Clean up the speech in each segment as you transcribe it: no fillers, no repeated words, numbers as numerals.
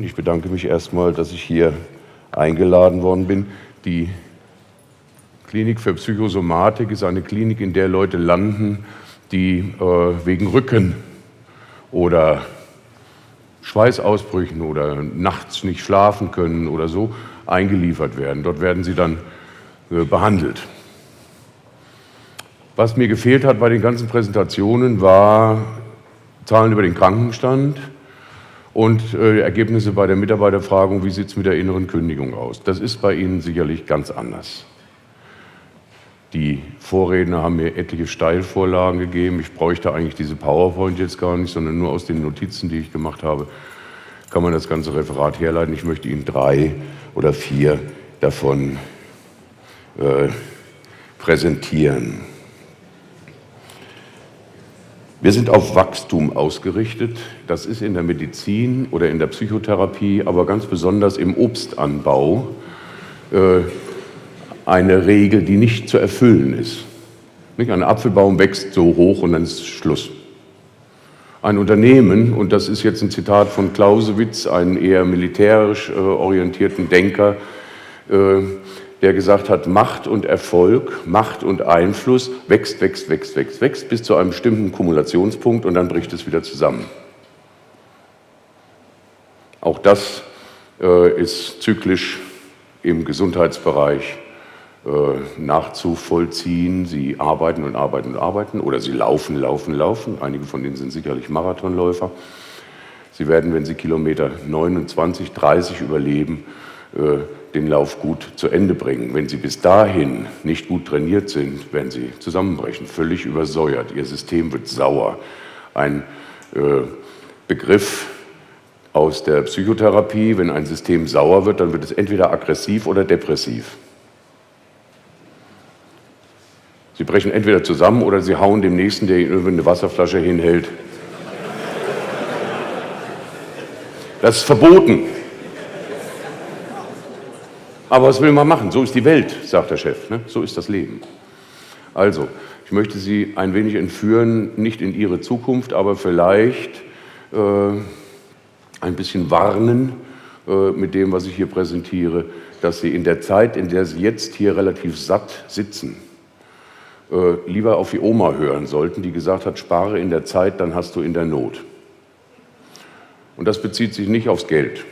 Ich bedanke mich erstmal, dass ich hier eingeladen worden bin. Die Klinik für Psychosomatik ist eine Klinik, in der Leute landen, die wegen Rücken oder Schweißausbrüchen oder nachts nicht schlafen können oder so eingeliefert werden. Dort werden sie dann behandelt. Was mir gefehlt hat bei den ganzen Präsentationen, war Zahlen über den Krankenstand und Ergebnisse bei der Mitarbeiterbefragung, wie sieht es mit der inneren Kündigung aus. Das ist bei Ihnen sicherlich ganz anders. Die Vorredner haben mir etliche Steilvorlagen gegeben. Ich bräuchte eigentlich diese PowerPoint jetzt gar nicht, sondern nur aus den Notizen, die ich gemacht habe, kann man das ganze Referat herleiten. Ich möchte Ihnen 3 oder 4 davon präsentieren. Wir sind auf Wachstum ausgerichtet. Das ist in der Medizin oder in der Psychotherapie, aber ganz besonders im Obstanbau eine Regel, die nicht zu erfüllen ist. Ein Apfelbaum wächst so hoch und dann ist Schluss. Ein Unternehmen, und das ist jetzt ein Zitat von Clausewitz, einen eher militärisch orientierten Denker, der gesagt hat, Macht und Erfolg, Macht und Einfluss wächst bis zu einem bestimmten Kumulationspunkt und dann bricht es wieder zusammen. Auch das ist zyklisch im Gesundheitsbereich nachzuvollziehen. Sie arbeiten und arbeiten und arbeiten oder sie laufen. Einige von ihnen sind sicherlich Marathonläufer. Sie werden, wenn sie Kilometer 29, 30 überleben, den Lauf gut zu Ende bringen. Wenn sie bis dahin nicht gut trainiert sind, werden sie zusammenbrechen, völlig übersäuert. Ihr System wird sauer. Ein Begriff aus der Psychotherapie: Wenn ein System sauer wird, dann wird es entweder aggressiv oder depressiv. Sie brechen entweder zusammen oder sie hauen dem Nächsten, der ihnen eine Wasserflasche hinhält. Das ist verboten. Aber was will man machen? So ist die Welt, sagt der Chef. Ne? So ist das Leben. Also, ich möchte Sie ein wenig entführen, nicht in Ihre Zukunft, aber vielleicht ein bisschen warnen mit dem, was ich hier präsentiere, dass Sie in der Zeit, in der Sie jetzt hier relativ satt sitzen, lieber auf die Oma hören sollten, die gesagt hat, spare in der Zeit, dann hast du in der Not. Und das bezieht sich nicht aufs Geld,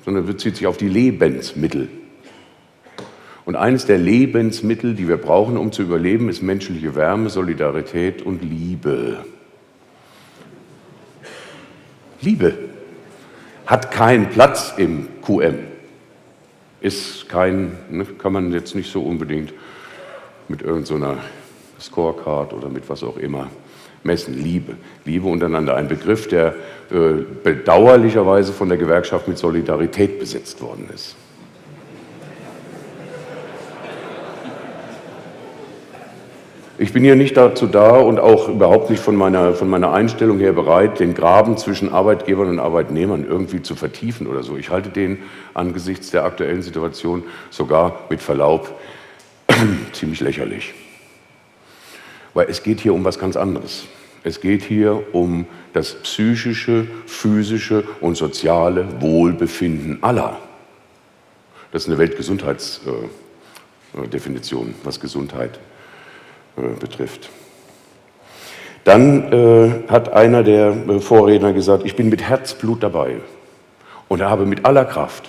sondern bezieht sich auf die Lebensmittel. Und eines der Lebensmittel, die wir brauchen, um zu überleben, ist menschliche Wärme, Solidarität und Liebe. Liebe hat keinen Platz im QM. Ist kein, kann man jetzt nicht so unbedingt mit irgendeiner Scorecard oder mit was auch immer messen. Liebe untereinander, ein Begriff, der bedauerlicherweise von der Gewerkschaft mit Solidarität besetzt worden ist. Ich bin hier nicht dazu da und auch überhaupt nicht von meiner Einstellung her bereit, den Graben zwischen Arbeitgebern und Arbeitnehmern irgendwie zu vertiefen oder so. Ich halte den angesichts der aktuellen Situation sogar mit Verlaub ziemlich lächerlich. Weil es geht hier um was ganz anderes. Es geht hier um das psychische, physische und soziale Wohlbefinden aller. Das ist eine Weltgesundheitsdefinition, was Gesundheit betrifft. Dann hat einer der Vorredner gesagt, ich bin mit Herzblut dabei und habe mit aller Kraft.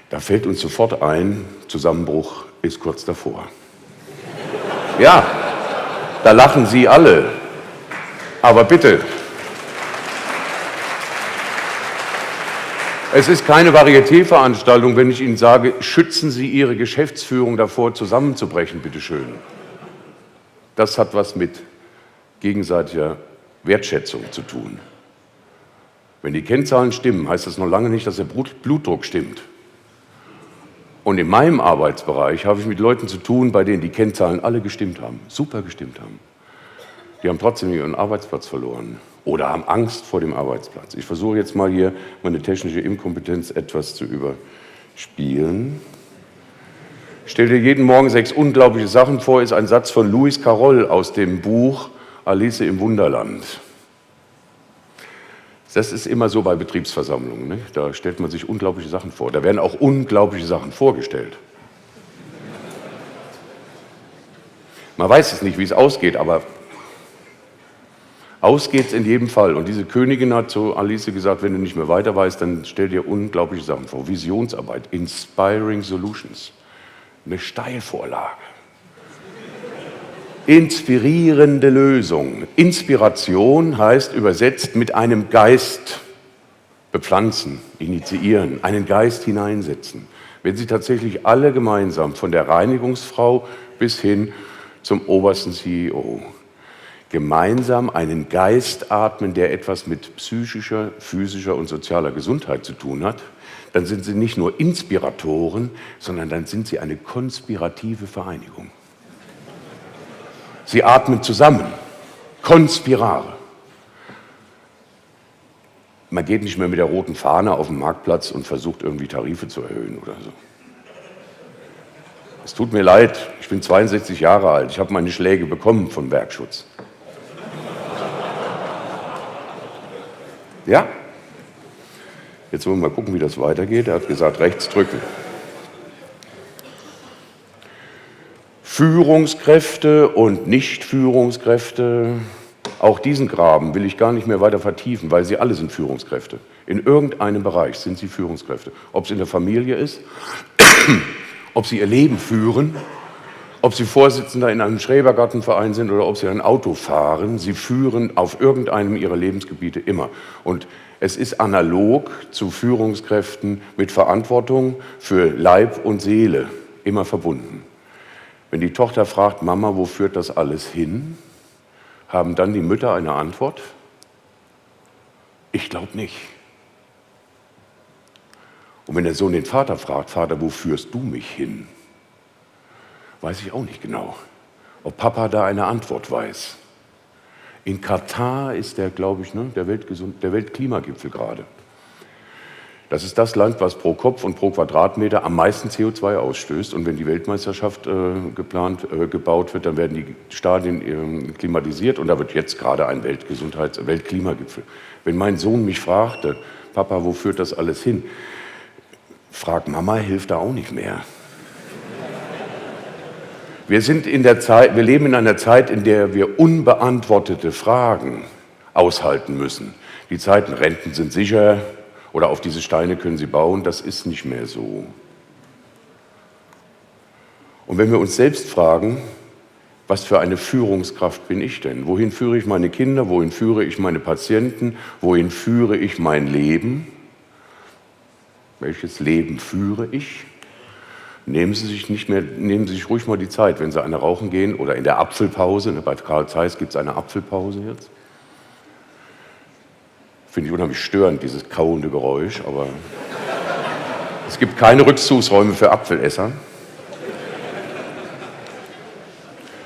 Da fällt uns sofort ein, Zusammenbruch ist kurz davor. Ja, da lachen Sie alle, aber bitte. Es ist keine Varieté-Veranstaltung, wenn ich Ihnen sage, schützen Sie Ihre Geschäftsführung davor, zusammenzubrechen, bitteschön. Das hat was mit gegenseitiger Wertschätzung zu tun. Wenn die Kennzahlen stimmen, heißt das noch lange nicht, dass der Blutdruck stimmt. Und in meinem Arbeitsbereich habe ich mit Leuten zu tun, bei denen die Kennzahlen alle gestimmt haben, super gestimmt haben. Die haben trotzdem ihren Arbeitsplatz verloren oder haben Angst vor dem Arbeitsplatz. Ich versuche jetzt mal hier meine technische Inkompetenz etwas zu überspielen. Stell dir jeden Morgen 6 unglaubliche Sachen vor, ist ein Satz von Lewis Carroll aus dem Buch Alice im Wunderland. Das ist immer so bei Betriebsversammlungen. Ne? Da stellt man sich unglaubliche Sachen vor. Da werden auch unglaubliche Sachen vorgestellt. Man weiß es nicht, wie es ausgeht, aber aus geht's in jedem Fall. Und diese Königin hat zu Alice gesagt, wenn du nicht mehr weiter weißt, dann stell dir unglaubliche Sachen vor. Visionsarbeit, Inspiring Solutions, eine Steilvorlage. Inspirierende Lösung. Inspiration heißt übersetzt mit einem Geist bepflanzen, initiieren, einen Geist hineinsetzen. Wenn Sie tatsächlich alle gemeinsam, von der Reinigungsfrau bis hin zum obersten CEO, gemeinsam einen Geist atmen, der etwas mit psychischer, physischer und sozialer Gesundheit zu tun hat, dann sind Sie nicht nur Inspiratoren, sondern dann sind Sie eine konspirative Vereinigung. Sie atmen zusammen, konspirare. Man geht nicht mehr mit der roten Fahne auf den Marktplatz und versucht irgendwie Tarife zu erhöhen oder so. Es tut mir leid, ich bin 62 Jahre alt, ich habe meine Schläge bekommen vom Werkschutz. Ja? Jetzt wollen wir mal gucken, wie das weitergeht. Er hat gesagt, rechts drücken. Führungskräfte und Nicht-Führungskräfte, auch diesen Graben will ich gar nicht mehr weiter vertiefen, weil sie alle sind Führungskräfte. In irgendeinem Bereich sind sie Führungskräfte. Ob es in der Familie ist, ob sie ihr Leben führen, ob sie Vorsitzender in einem Schrebergartenverein sind oder ob sie ein Auto fahren, sie führen auf irgendeinem ihrer Lebensgebiete immer. Und es ist analog zu Führungskräften mit Verantwortung für Leib und Seele immer verbunden. Wenn die Tochter fragt, Mama, wo führt das alles hin, haben dann die Mütter eine Antwort? Ich glaube nicht. Und wenn der Sohn den Vater fragt, Vater, wo führst du mich hin? Weiß ich auch nicht genau, ob Papa da eine Antwort weiß. In Katar ist der, glaube ich, der Weltklimagipfel gerade. Das ist das Land, was pro Kopf und pro Quadratmeter am meisten CO2 ausstößt. Und wenn die Weltmeisterschaft gebaut wird, dann werden die Stadien klimatisiert. Und da wird jetzt gerade ein Weltklimagipfel. Wenn mein Sohn mich fragte, Papa, wo führt das alles hin? Frag Mama, hilft da auch nicht mehr. Wir leben in einer Zeit, in der wir unbeantwortete Fragen aushalten müssen. Die Zeiten, Renten sind sicher oder auf diese Steine können Sie bauen, das ist nicht mehr so. Und wenn wir uns selbst fragen, was für eine Führungskraft bin ich denn? Wohin führe ich meine Kinder? Wohin führe ich meine Patienten? Wohin führe ich mein Leben? Welches Leben führe ich? Nehmen Sie sich ruhig mal die Zeit, wenn Sie eine rauchen gehen oder in der Apfelpause. Bei Karl Zeiss gibt es eine Apfelpause jetzt. Finde ich unheimlich störend, dieses kauende Geräusch, aber es gibt keine Rückzugsräume für Apfelesser.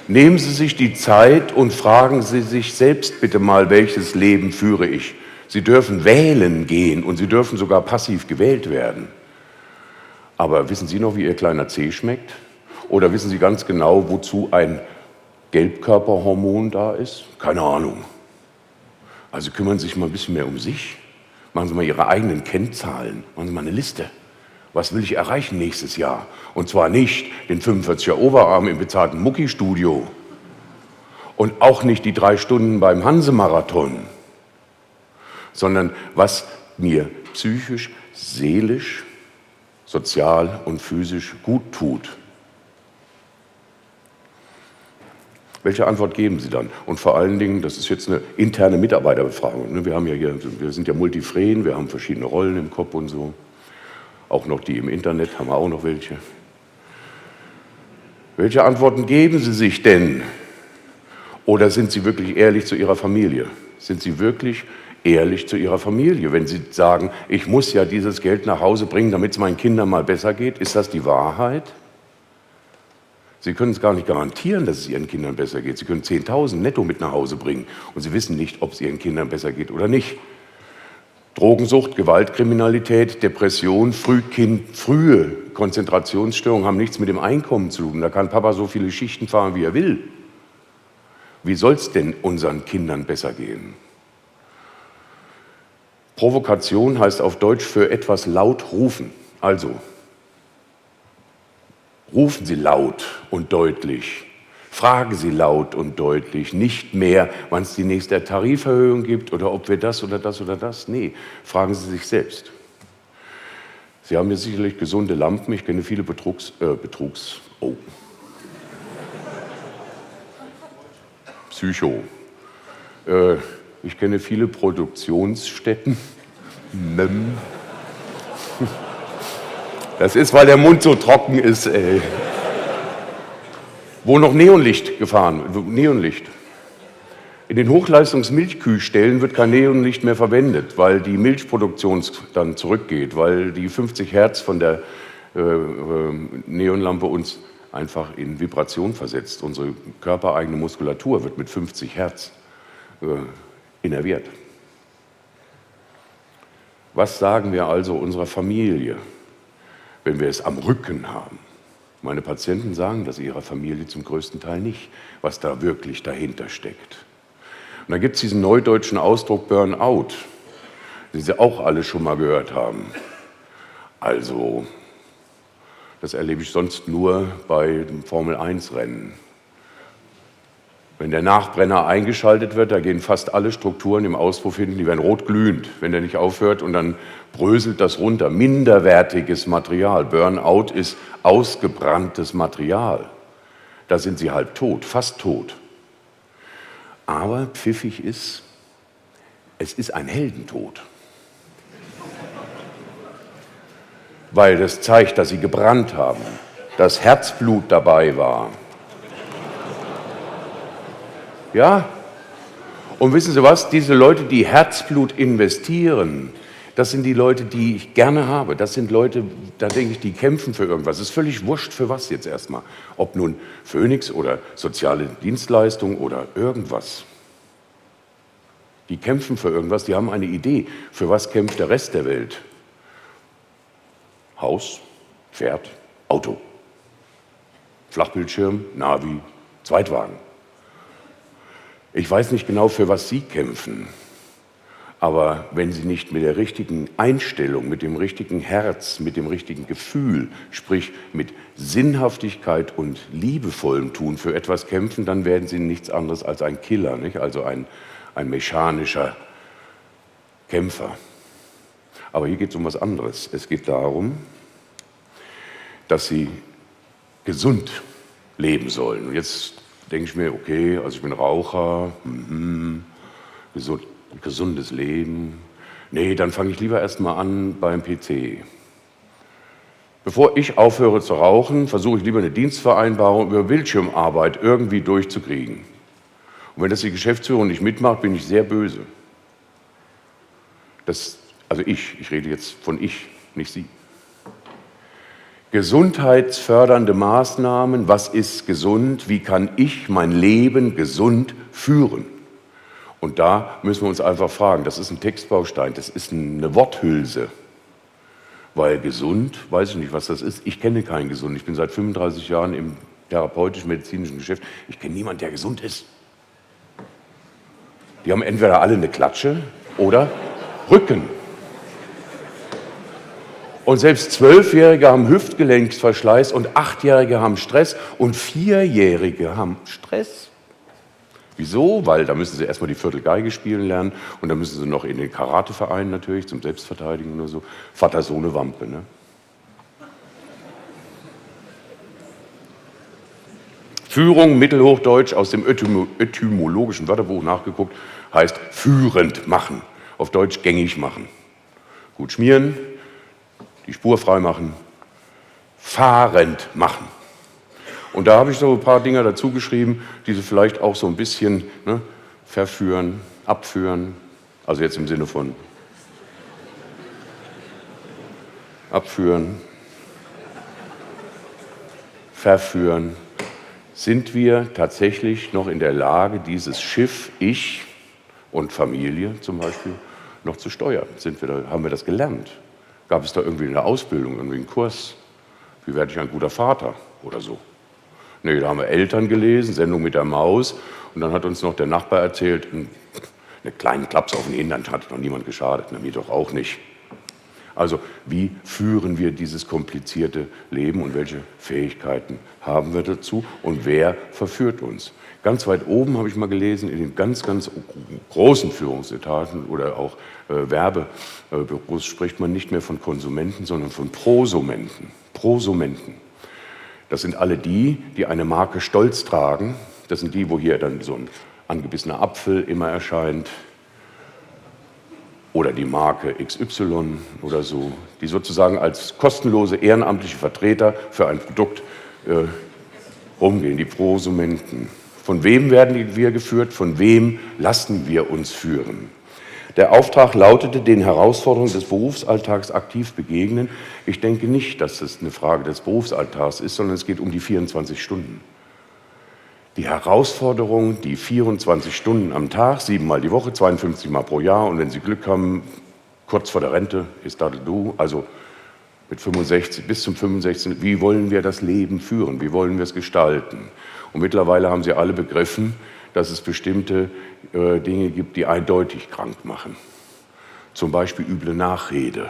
Nehmen Sie sich die Zeit und fragen Sie sich selbst bitte mal, welches Leben führe ich? Sie dürfen wählen gehen und Sie dürfen sogar passiv gewählt werden. Aber wissen Sie noch, wie Ihr kleiner Zeh schmeckt? Oder wissen Sie ganz genau, wozu ein Gelbkörperhormon da ist? Keine Ahnung. Also kümmern Sie sich mal ein bisschen mehr um sich. Machen Sie mal Ihre eigenen Kennzahlen. Machen Sie mal eine Liste. Was will ich erreichen nächstes Jahr? Und zwar nicht den 45er Oberarm im bezahlten Mucki-Studio und auch nicht die 3 Stunden beim Hanse-Marathon, sondern was mir psychisch, seelisch, sozial und physisch gut tut. Welche Antwort geben Sie dann? Und vor allen Dingen, das ist jetzt eine interne Mitarbeiterbefragung. Wir sind ja multifren, wir haben verschiedene Rollen im Kopf und so. Auch noch die im Internet, haben wir auch noch welche. Welche Antworten geben Sie sich denn? Oder sind Sie wirklich ehrlich zu Ihrer Familie? Sind Sie wirklich ehrlich zu Ihrer Familie? Wenn Sie sagen, ich muss ja dieses Geld nach Hause bringen, damit es meinen Kindern mal besser geht, ist das die Wahrheit? Sie können es gar nicht garantieren, dass es Ihren Kindern besser geht. Sie können 10.000 netto mit nach Hause bringen und Sie wissen nicht, ob es Ihren Kindern besser geht oder nicht. Drogensucht, Gewaltkriminalität, Depression, frühe Konzentrationsstörungen haben nichts mit dem Einkommen zu tun. Da kann Papa so viele Schichten fahren, wie er will. Wie soll es denn unseren Kindern besser gehen? Provokation heißt auf Deutsch für etwas laut rufen. Also, rufen Sie laut und deutlich. Fragen Sie laut und deutlich. Nicht mehr, wann es die nächste Tariferhöhung gibt oder ob wir das oder das oder das. Nee, fragen Sie sich selbst. Sie haben ja sicherlich gesunde Lampen. Ich kenne viele Ich kenne viele Produktionsstätten. Das ist, weil der Mund so trocken ist, wo noch Neonlicht gefahren wird. Neonlicht. In den Hochleistungsmilchkühlstellen wird kein Neonlicht mehr verwendet, weil die Milchproduktion dann zurückgeht, weil die 50 Hertz von der Neonlampe uns einfach in Vibration versetzt. Unsere körpereigene Muskulatur wird mit 50 Hertz innerviert. Was sagen wir also unserer Familie, wenn wir es am Rücken haben? Meine Patienten sagen das ihrer Familie zum größten Teil nicht, was da wirklich dahinter steckt. Und dann gibt es diesen neudeutschen Ausdruck Burnout, den Sie auch alle schon mal gehört haben. Also, das erlebe ich sonst nur bei dem Formel-1-Rennen. Wenn der Nachbrenner eingeschaltet wird, da gehen fast alle Strukturen im Auspuff hinten, die werden rot glühend, wenn der nicht aufhört, und dann bröselt das runter. Minderwertiges Material. Burnout ist ausgebranntes Material. Da sind sie halb tot, fast tot. Aber pfiffig ist, es ist ein Heldentod. Weil das zeigt, dass sie gebrannt haben, dass Herzblut dabei war. Ja? Und wissen Sie was? Diese Leute, die Herzblut investieren, das sind die Leute, die ich gerne habe. Das sind Leute, da denke ich, die kämpfen für irgendwas. Es ist völlig wurscht für was jetzt erstmal. Ob nun Phoenix oder soziale Dienstleistung oder irgendwas. Die kämpfen für irgendwas, die haben eine Idee. Für was kämpft der Rest der Welt? Haus, Pferd, Auto. Flachbildschirm, Navi, Zweitwagen. Ich weiß nicht genau, für was Sie kämpfen. Aber wenn Sie nicht mit der richtigen Einstellung, mit dem richtigen Herz, mit dem richtigen Gefühl, sprich mit Sinnhaftigkeit und liebevollem Tun für etwas kämpfen, dann werden Sie nichts anderes als ein Killer, nicht? Also ein mechanischer Kämpfer. Aber hier geht es um was anderes. Es geht darum, dass Sie gesund leben sollen. Und jetzt denke ich mir, okay, also ich bin Raucher, gesundes Leben. Nee, dann fange ich lieber erstmal an beim PC. Bevor ich aufhöre zu rauchen, versuche ich lieber eine Dienstvereinbarung über Bildschirmarbeit irgendwie durchzukriegen. Und wenn das die Geschäftsführung nicht mitmacht, bin ich sehr böse. Also ich rede jetzt von ich, nicht Sie. Gesundheitsfördernde Maßnahmen, was ist gesund, wie kann ich mein Leben gesund führen? Und da müssen wir uns einfach fragen, das ist ein Textbaustein, das ist eine Worthülse. Weil gesund, weiß ich nicht, was das ist. Ich kenne keinen gesund. Ich bin seit 35 Jahren im therapeutisch-medizinischen Geschäft. Ich kenne niemanden, der gesund ist. Die haben entweder alle eine Klatsche oder Rücken. Und selbst 12-Jährige haben Hüftgelenksverschleiß und 8-Jährige haben Stress und 4-Jährige haben Stress. Wieso? Weil da müssen sie erstmal die Viertelgeige spielen lernen und dann müssen sie noch in den Karateverein natürlich zum Selbstverteidigen oder so. Vater, so eine Wampe, ne? Führung, Mittelhochdeutsch, aus dem etymologischen Wörterbuch nachgeguckt, heißt führend machen. Auf Deutsch gängig machen. Gut schmieren, die Spur frei machen, fahrend machen. Und da habe ich so ein paar Dinger dazu geschrieben, die Sie vielleicht auch so ein bisschen verführen, abführen, also jetzt im Sinne von abführen, verführen. Sind wir tatsächlich noch in der Lage, dieses Schiff, ich und Familie zum Beispiel, noch zu steuern? Haben wir das gelernt? Gab es da irgendwie eine Ausbildung, irgendwie einen Kurs? Wie werde ich ein guter Vater oder so? Nee, da haben wir Eltern gelesen, Sendung mit der Maus, und dann hat uns noch der Nachbar erzählt, Einen kleinen Klaps auf den Hintern hat noch niemand geschadet, mir doch auch nicht. Also wie führen wir dieses komplizierte Leben und welche Fähigkeiten haben wir dazu und wer verführt uns? Ganz weit oben habe ich mal gelesen, in den ganz, ganz großen Führungsetagen oder auch Werbebüros spricht man nicht mehr von Konsumenten, sondern von Prosumenten. Prosumenten. Das sind alle die, die eine Marke stolz tragen. Das sind die, wo hier dann so ein angebissener Apfel immer erscheint. Oder die Marke XY oder so, die sozusagen als kostenlose ehrenamtliche Vertreter für ein Produkt rumgehen, die Prosumenten. Von wem werden wir geführt? Von wem lassen wir uns führen? Der Auftrag lautete, den Herausforderungen des Berufsalltags aktiv begegnen. Ich denke nicht, dass es eine Frage des Berufsalltags ist, sondern es geht um die 24 Stunden. Die Herausforderung, die 24 Stunden am Tag, 7 Mal die Woche, 52 Mal pro Jahr und wenn Sie Glück haben, kurz vor der Rente, ist da du, also mit 65 bis zum 65, wie wollen wir das Leben führen, wie wollen wir es gestalten? Und mittlerweile haben Sie alle begriffen, dass es bestimmte Dinge gibt, die eindeutig krank machen. Zum Beispiel üble Nachrede.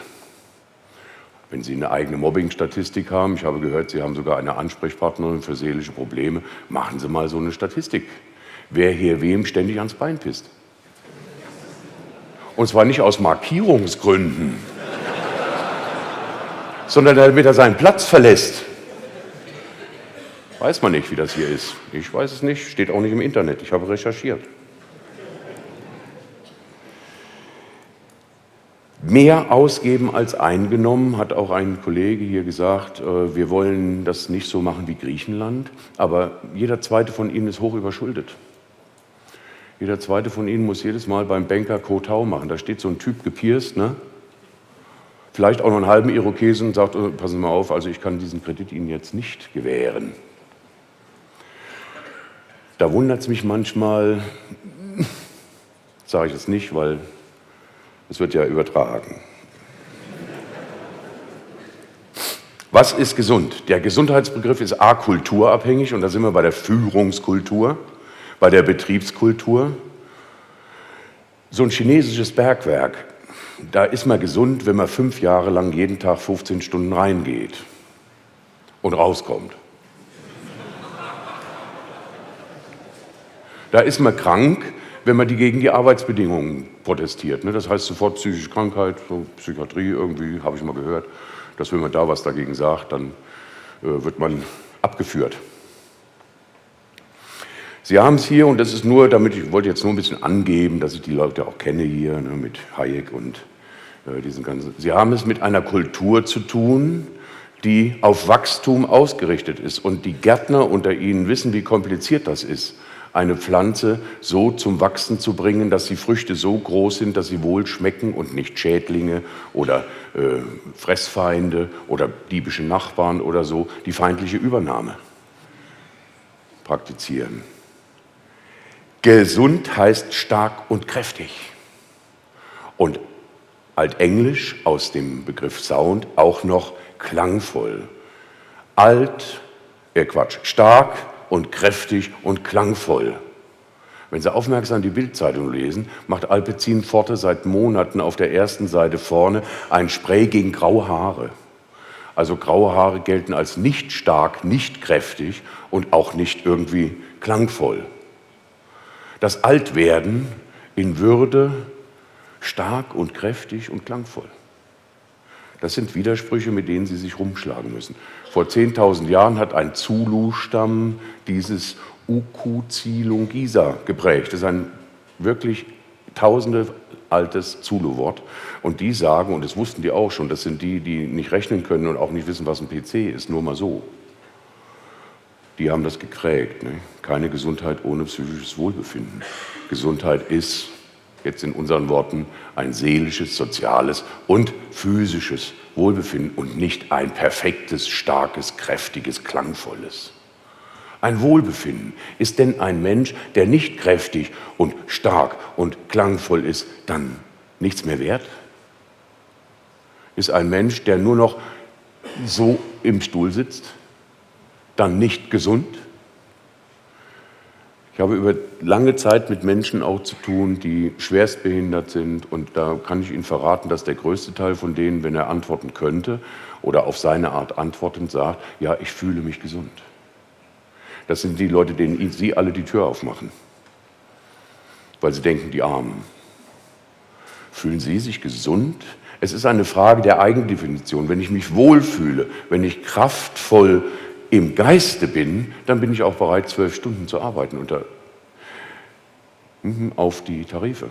Wenn Sie eine eigene Mobbing-Statistik haben, ich habe gehört, Sie haben sogar eine Ansprechpartnerin für seelische Probleme, machen Sie mal so eine Statistik. Wer hier wem ständig ans Bein pisst. Und zwar nicht aus Markierungsgründen, sondern damit er seinen Platz verlässt. Weiß man nicht, wie das hier ist. Ich weiß es nicht, steht auch nicht im Internet, ich habe recherchiert. Mehr ausgeben als eingenommen, hat auch ein Kollege hier gesagt. Wir wollen das nicht so machen wie Griechenland, aber jeder zweite von Ihnen ist hoch überschuldet. Jeder zweite von Ihnen muss jedes Mal beim Banker Kotau machen. Da steht so ein Typ gepierst, ne? Vielleicht auch noch einen halben Irokesen und sagt, passen Sie mal auf, also ich kann diesen Kredit Ihnen jetzt nicht gewähren. Da wundert es mich manchmal, sage ich es nicht, weil es wird ja übertragen. Was ist gesund? Der Gesundheitsbegriff ist kulturabhängig und da sind wir bei der Führungskultur, bei der Betriebskultur. So ein chinesisches Bergwerk, da ist man gesund, wenn man 5 Jahre lang jeden Tag 15 Stunden reingeht und rauskommt. Da ist man krank, wenn man gegen die Arbeitsbedingungen protestiert. Das heißt sofort psychische Krankheit, so Psychiatrie irgendwie, habe ich mal gehört, dass wenn man da was dagegen sagt, dann wird man abgeführt. Sie haben es hier, und das ist nur, ich wollte jetzt nur ein bisschen angeben, dass ich die Leute auch kenne hier, mit Hayek und diesen ganzen. Sie haben es mit einer Kultur zu tun, die auf Wachstum ausgerichtet ist. Und die Gärtner unter Ihnen wissen, wie kompliziert das ist, eine Pflanze so zum Wachsen zu bringen, dass die Früchte so groß sind, dass sie wohl schmecken und nicht Schädlinge oder Fressfeinde oder diebische Nachbarn oder so die feindliche Übernahme praktizieren. Gesund heißt stark und kräftig. Und altenglisch aus dem Begriff Sound auch noch klangvoll. Stark und kräftig und klangvoll. Wenn Sie aufmerksam die Bildzeitung lesen, macht Alpecin Forte seit Monaten auf der ersten Seite vorne ein Spray gegen graue Haare. Also graue Haare gelten als nicht stark, nicht kräftig und auch nicht irgendwie klangvoll. Das Altwerden in Würde, stark und kräftig und klangvoll. Das sind Widersprüche, mit denen Sie sich rumschlagen müssen. Vor 10.000 Jahren hat ein Zulu-Stamm dieses Ukuzilungisa geprägt. Das ist ein wirklich tausende altes Zulu-Wort. Und die sagen, und das wussten die auch schon, das sind die, die nicht rechnen können und auch nicht wissen, was ein PC ist, nur mal so. Die haben das geprägt. Ne? Keine Gesundheit ohne psychisches Wohlbefinden. Gesundheit ist, jetzt in unseren Worten, ein seelisches, soziales und physisches Wohlbefinden und nicht ein perfektes, starkes, kräftiges, klangvolles. Ein Wohlbefinden. Ist denn ein Mensch, der nicht kräftig und stark und klangvoll ist, dann nichts mehr wert? Ist ein Mensch, der nur noch so im Stuhl sitzt, dann nicht gesund? Ich habe über lange Zeit mit Menschen auch zu tun, die schwerstbehindert sind. Und da kann ich Ihnen verraten, dass der größte Teil von denen, wenn er antworten könnte oder auf seine Art antwortend sagt, ja, ich fühle mich gesund. Das sind die Leute, denen Sie alle die Tür aufmachen, weil sie denken, die Armen. Fühlen Sie sich gesund? Es ist eine Frage der Eigendefinition. Wenn ich mich wohlfühle, wenn ich kraftvoll im Geiste bin, dann bin ich auch bereit, 12 Stunden zu arbeiten auf die Tarife.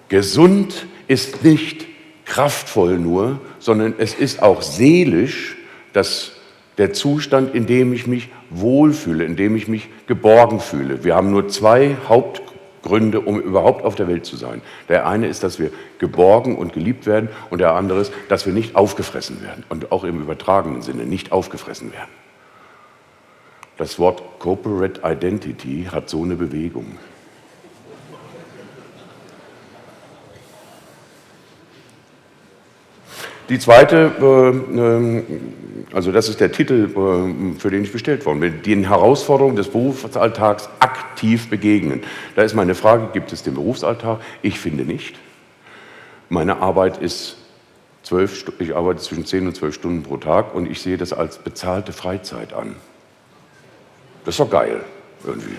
Gesund ist nicht kraftvoll nur, sondern es ist auch seelisch der Zustand, in dem ich mich wohlfühle, in dem ich mich geborgen fühle. Wir haben nur 2 Hauptgründe, um überhaupt auf der Welt zu sein. Der eine ist, dass wir geborgen und geliebt werden und der andere ist, dass wir nicht aufgefressen werden und auch im übertragenen Sinne nicht aufgefressen werden. Das Wort Corporate Identity hat so eine Bewegung. Die zweite, also das ist der Titel, für den ich bestellt worden bin, den Herausforderungen des Berufsalltags aktiv begegnen. Da ist meine Frage, gibt es den Berufsalltag? Ich finde nicht. Meine Arbeit ist ich arbeite zwischen 10 und 12 Stunden pro Tag und ich sehe das als bezahlte Freizeit an. Das ist doch geil, irgendwie.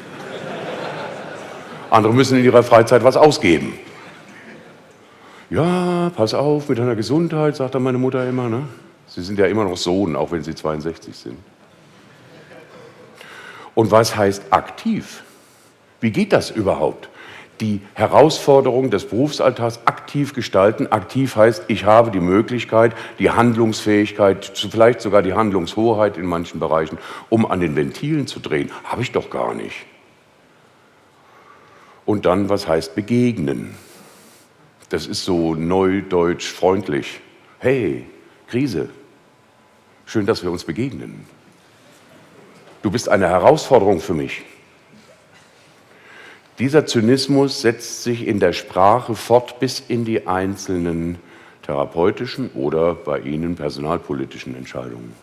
Andere müssen in ihrer Freizeit was ausgeben. Ja, pass auf mit deiner Gesundheit, sagt dann meine Mutter immer. Ne? Sie sind ja immer noch Sohn, auch wenn Sie 62 sind. Und was heißt aktiv? Wie geht das überhaupt? Die Herausforderung des Berufsalltags aktiv gestalten. Aktiv heißt, ich habe die Möglichkeit, die Handlungsfähigkeit, vielleicht sogar die Handlungshoheit in manchen Bereichen, um an den Ventilen zu drehen. Habe ich doch gar nicht. Und dann, was heißt begegnen? Das ist so neudeutsch freundlich. Hey, Krise, schön, dass wir uns begegnen. Du bist eine Herausforderung für mich. Dieser Zynismus setzt sich in der Sprache fort bis in die einzelnen therapeutischen oder bei Ihnen personalpolitischen Entscheidungen.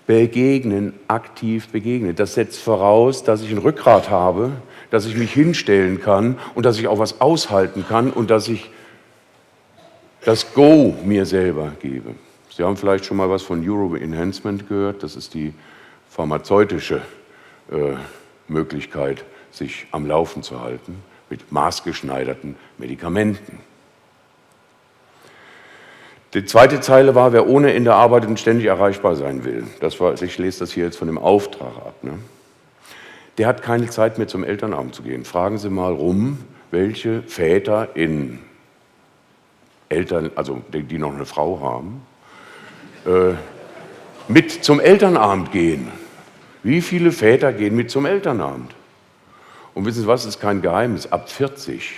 Begegnen, aktiv begegnen. Das setzt voraus, dass ich ein Rückgrat habe, dass ich mich hinstellen kann und dass ich auch was aushalten kann und dass ich das Go mir selber gebe. Sie haben vielleicht schon mal was von Neuroenhancement gehört. Das ist die pharmazeutische Möglichkeit, sich am Laufen zu halten mit maßgeschneiderten Medikamenten. Die zweite Zeile war, wer ohne Ende arbeitet und ständig erreichbar sein will. Ich lese das hier jetzt von dem Auftrag ab. Ne? Der hat keine Zeit mehr zum Elternabend zu gehen. Fragen Sie mal rum, welche Väter in Eltern, also die noch eine Frau haben, mit zum Elternabend gehen. Wie viele Väter gehen mit zum Elternabend? Und wissen Sie was, das ist kein Geheimnis, ab 40,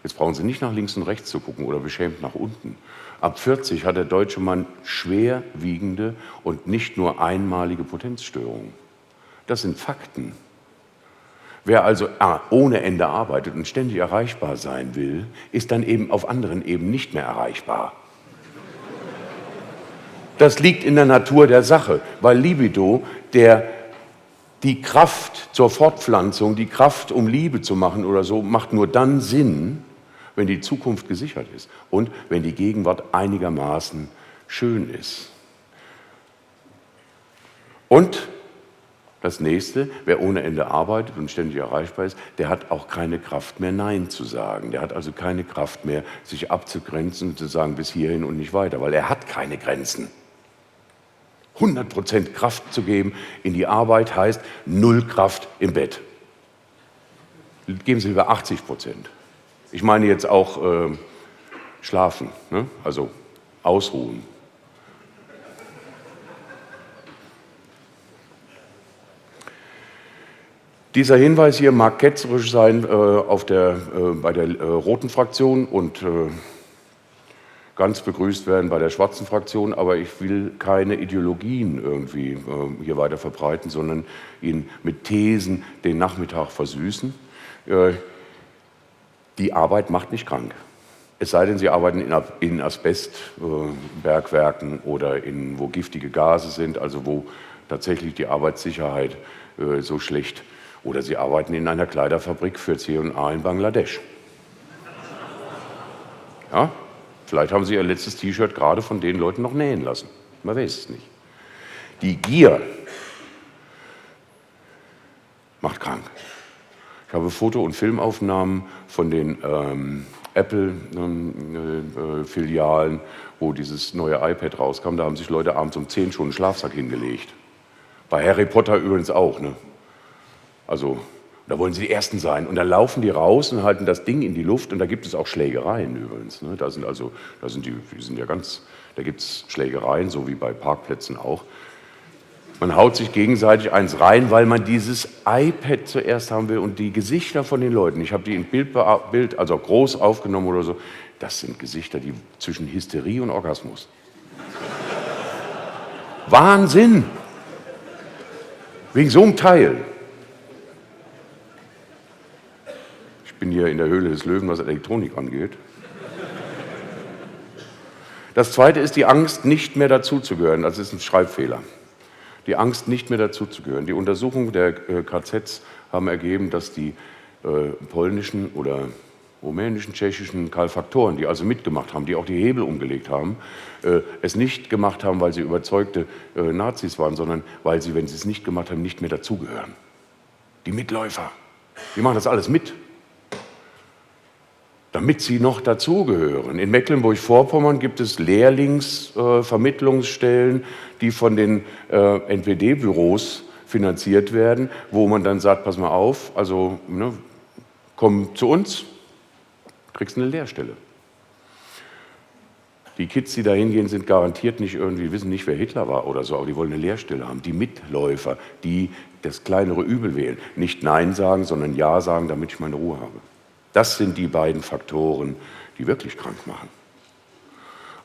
jetzt brauchen Sie nicht nach links und rechts zu gucken oder beschämt nach unten, ab 40 hat der deutsche Mann schwerwiegende und nicht nur einmalige Potenzstörungen. Das sind Fakten. Wer also ohne Ende arbeitet und ständig erreichbar sein will, ist dann eben auf anderen Ebenen nicht mehr erreichbar. Das liegt in der Natur der Sache, weil Libido, die Kraft zur Fortpflanzung, die Kraft, um Liebe zu machen oder so, macht nur dann Sinn, wenn die Zukunft gesichert ist und wenn die Gegenwart einigermaßen schön ist. Und das Nächste, wer ohne Ende arbeitet und ständig erreichbar ist, der hat auch keine Kraft mehr, Nein zu sagen. Der hat also keine Kraft mehr, sich abzugrenzen und zu sagen, bis hierhin und nicht weiter, weil er hat keine Grenzen. 100% Kraft zu geben in die Arbeit heißt 0 Kraft im Bett. Geben Sie lieber 80%. Ich meine jetzt auch schlafen, ne? Also ausruhen. Dieser Hinweis hier mag ketzerisch sein bei der roten Fraktion und ganz begrüßt werden bei der schwarzen Fraktion, aber ich will keine Ideologien irgendwie hier weiter verbreiten, sondern Ihnen mit Thesen den Nachmittag versüßen. Die Arbeit macht nicht krank. Es sei denn, Sie arbeiten in Asbestbergwerken oder wo giftige Gase sind, also wo tatsächlich die Arbeitssicherheit so schlecht. Oder sie arbeiten in einer Kleiderfabrik für C&A in Bangladesch. Ja? Vielleicht haben sie ihr letztes T-Shirt gerade von den Leuten noch nähen lassen. Man weiß es nicht. Die Gier macht krank. Ich habe Foto- und Filmaufnahmen von den Apple-Filialen, wo dieses neue iPad rauskam. Da haben sich Leute abends um 10 schon einen Schlafsack hingelegt. Bei Harry Potter übrigens auch. Ne? Also, da wollen sie die Ersten sein. Und dann laufen die raus und halten das Ding in die Luft. Und da gibt es auch Schlägereien übrigens. Ne? Da sind ja da gibt es Schlägereien, so wie bei Parkplätzen auch. Man haut sich gegenseitig eins rein, weil man dieses iPad zuerst haben will und die Gesichter von den Leuten. Ich habe die in Bild, also groß aufgenommen oder so. Das sind Gesichter, die zwischen Hysterie und Orgasmus. Wahnsinn! Wegen so einem Teil. Ich bin hier in der Höhle des Löwen, was Elektronik angeht. Das Zweite ist die Angst, nicht mehr dazuzugehören. Das ist ein Schreibfehler. Die Angst, nicht mehr dazuzugehören. Die Untersuchungen der KZs haben ergeben, dass die polnischen oder rumänischen, tschechischen Kalfaktoren, die also mitgemacht haben, die auch die Hebel umgelegt haben, es nicht gemacht haben, weil sie überzeugte Nazis waren, sondern weil sie, wenn sie es nicht gemacht haben, nicht mehr dazugehören. Die Mitläufer, die machen das alles mit, damit sie noch dazugehören. In Mecklenburg-Vorpommern gibt es Lehrlingsvermittlungsstellen, die von den NPD-Büros finanziert werden, wo man dann sagt, pass mal auf, also komm zu uns, kriegst eine Lehrstelle. Die Kids, die da hingehen, sind garantiert nicht irgendwie, wissen nicht, wer Hitler war oder so, aber die wollen eine Lehrstelle haben. Die Mitläufer, die das kleinere Übel wählen. Nicht Nein sagen, sondern Ja sagen, damit ich meine Ruhe habe. Das sind die beiden Faktoren, die wirklich krank machen.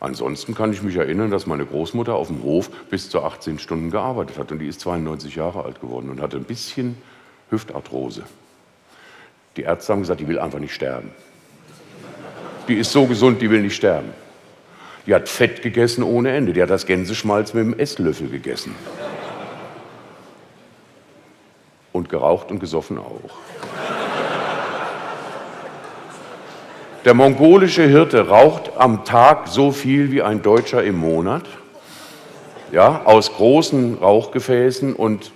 Ansonsten kann ich mich erinnern, dass meine Großmutter auf dem Hof bis zu 18 Stunden gearbeitet hat. Und die ist 92 Jahre alt geworden und hatte ein bisschen Hüftarthrose. Die Ärzte haben gesagt, die will einfach nicht sterben. Die ist so gesund, die will nicht sterben. Die hat Fett gegessen ohne Ende. Die hat das Gänseschmalz mit dem Esslöffel gegessen. Und geraucht und gesoffen auch. Der mongolische Hirte raucht am Tag so viel wie ein Deutscher im Monat, ja, aus großen Rauchgefäßen und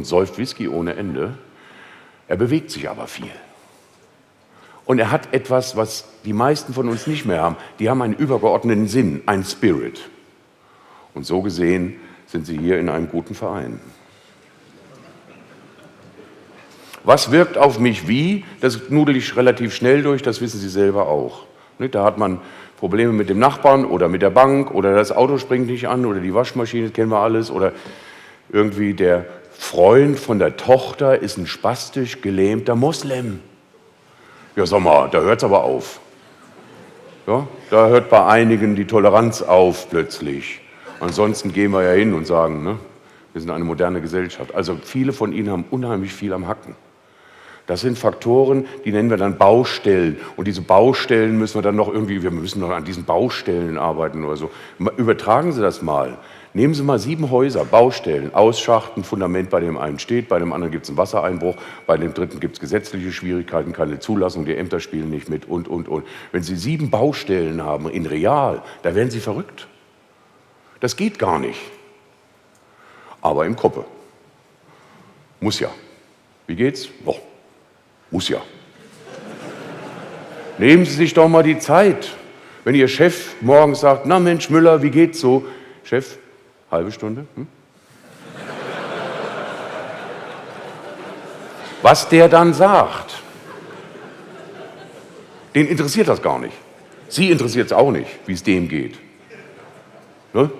säuft Whisky ohne Ende. Er bewegt sich aber viel. Und er hat etwas, was die meisten von uns nicht mehr haben. Die haben einen übergeordneten Sinn, einen Spirit. Und so gesehen sind sie hier in einem guten Verein. Was wirkt auf mich wie? Das nudel ich relativ schnell durch, das wissen Sie selber auch. Da hat man Probleme mit dem Nachbarn oder mit der Bank oder das Auto springt nicht an oder die Waschmaschine, das kennen wir alles. Oder irgendwie der Freund von der Tochter ist ein spastisch gelähmter Moslem. Ja, sag mal, da hört es aber auf. Ja, da hört bei einigen die Toleranz auf plötzlich. Ansonsten gehen wir ja hin und sagen, ne, wir sind eine moderne Gesellschaft. Also viele von Ihnen haben unheimlich viel am Hacken. Das sind Faktoren, die nennen wir dann Baustellen. Und diese Baustellen müssen wir dann noch irgendwie, wir müssen noch an diesen Baustellen arbeiten oder so. Übertragen Sie das mal. Nehmen Sie mal 7 Häuser, Baustellen, Ausschachten, Fundament bei dem einen steht, bei dem anderen gibt es einen Wassereinbruch, bei dem dritten gibt es gesetzliche Schwierigkeiten, keine Zulassung, die Ämter spielen nicht mit und. Wenn Sie 7 Baustellen haben in real, da werden Sie verrückt. Das geht gar nicht. Aber im Koppe. Muss ja. Wie geht's? Boah. Muss ja. Nehmen Sie sich doch mal die Zeit. Wenn Ihr Chef morgens sagt, na Mensch Müller, wie geht's so? Chef, halbe Stunde? Was der dann sagt, den interessiert das gar nicht. Sie interessiert es auch nicht, wie es dem geht. Ne?